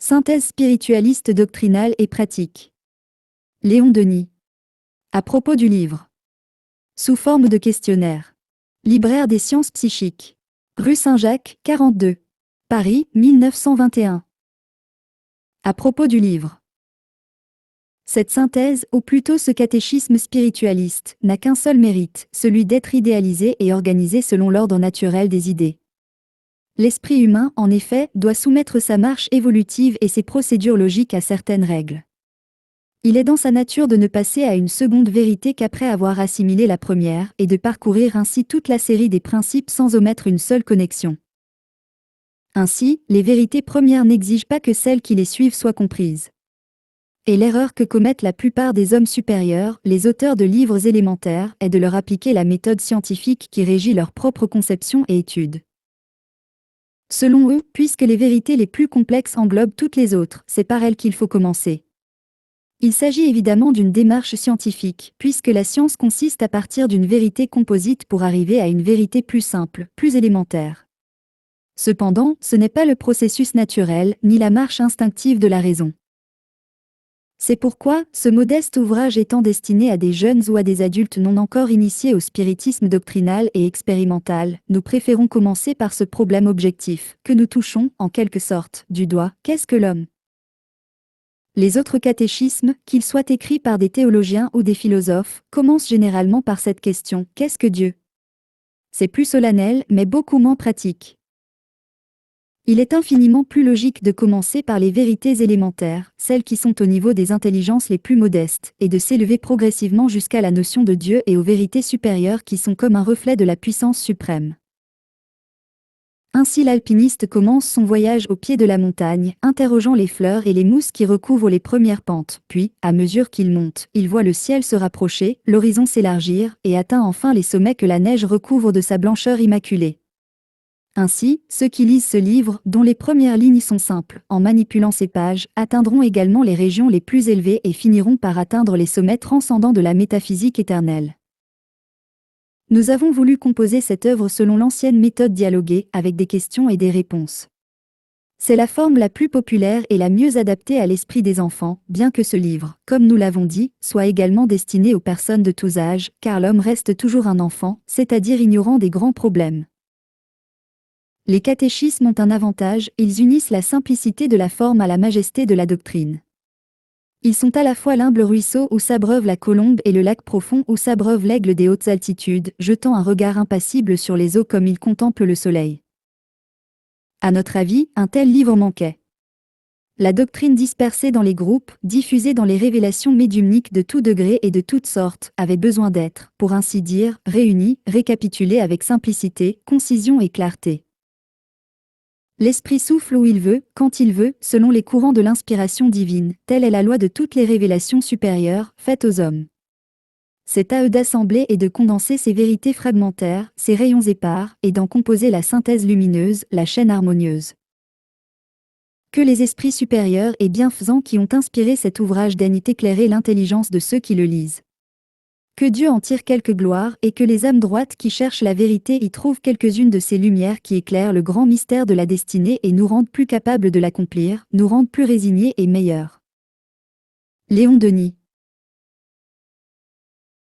Synthèse spiritualiste doctrinale et pratique. Léon Denis. À propos du livre. Sous forme de questionnaire. Libraire des sciences psychiques. Rue Saint-Jacques, 42. Paris, 1921. À propos du livre. Cette synthèse, ou plutôt ce catéchisme spiritualiste, n'a qu'un seul mérite, celui d'être idéalisé et organisé selon l'ordre naturel des idées. L'esprit humain, en effet, doit soumettre sa marche évolutive et ses procédures logiques à certaines règles. Il est dans sa nature de ne passer à une seconde vérité qu'après avoir assimilé la première, et de parcourir ainsi toute la série des principes sans omettre une seule connexion. Ainsi, les vérités premières n'exigent pas que celles qui les suivent soient comprises. Et l'erreur que commettent la plupart des hommes supérieurs, les auteurs de livres élémentaires, est de leur appliquer la méthode scientifique qui régit leur propre conception et étude. Selon eux, puisque les vérités les plus complexes englobent toutes les autres, c'est par elles qu'il faut commencer. Il s'agit évidemment d'une démarche scientifique, puisque la science consiste à partir d'une vérité composite pour arriver à une vérité plus simple, plus élémentaire. Cependant, ce n'est pas le processus naturel, ni la marche instinctive de la raison. C'est pourquoi, ce modeste ouvrage étant destiné à des jeunes ou à des adultes non encore initiés au spiritisme doctrinal et expérimental, nous préférons commencer par ce problème objectif, que nous touchons, en quelque sorte, du doigt: qu'est-ce que l'homme ? Les autres catéchismes, qu'ils soient écrits par des théologiens ou des philosophes, commencent généralement par cette question: qu'est-ce que Dieu ? C'est plus solennel, mais beaucoup moins pratique. Il est infiniment plus logique de commencer par les vérités élémentaires, celles qui sont au niveau des intelligences les plus modestes, et de s'élever progressivement jusqu'à la notion de Dieu et aux vérités supérieures qui sont comme un reflet de la puissance suprême. Ainsi l'alpiniste commence son voyage au pied de la montagne, interrogeant les fleurs et les mousses qui recouvrent les premières pentes, puis, à mesure qu'il monte, il voit le ciel se rapprocher, l'horizon s'élargir, et atteint enfin les sommets que la neige recouvre de sa blancheur immaculée. Ainsi, ceux qui lisent ce livre, dont les premières lignes sont simples, en manipulant ces pages, atteindront également les régions les plus élevées et finiront par atteindre les sommets transcendants de la métaphysique éternelle. Nous avons voulu composer cette œuvre selon l'ancienne méthode dialoguée, avec des questions et des réponses. C'est la forme la plus populaire et la mieux adaptée à l'esprit des enfants, bien que ce livre, comme nous l'avons dit, soit également destiné aux personnes de tous âges, car l'homme reste toujours un enfant, c'est-à-dire ignorant des grands problèmes. Les catéchismes ont un avantage, ils unissent la simplicité de la forme à la majesté de la doctrine. Ils sont à la fois l'humble ruisseau où s'abreuve la colombe et le lac profond où s'abreuve l'aigle des hautes altitudes, jetant un regard impassible sur les eaux comme il contemple le soleil. À notre avis, un tel livre manquait. La doctrine dispersée dans les groupes, diffusée dans les révélations médiumniques de tout degré et de toutes sortes, avait besoin d'être, pour ainsi dire, réunie, récapitulée avec simplicité, concision et clarté. L'Esprit souffle où il veut, quand il veut, selon les courants de l'inspiration divine, telle est la loi de toutes les révélations supérieures, faites aux hommes. C'est à eux d'assembler et de condenser ces vérités fragmentaires, ces rayons épars, et d'en composer la synthèse lumineuse, la chaîne harmonieuse. Que les esprits supérieurs et bienfaisants qui ont inspiré cet ouvrage daignent éclairer l'intelligence de ceux qui le lisent. Que Dieu en tire quelque gloire et que les âmes droites qui cherchent la vérité y trouvent quelques-unes de ces lumières qui éclairent le grand mystère de la destinée et nous rendent plus capables de l'accomplir, nous rendent plus résignés et meilleurs. Léon Denis.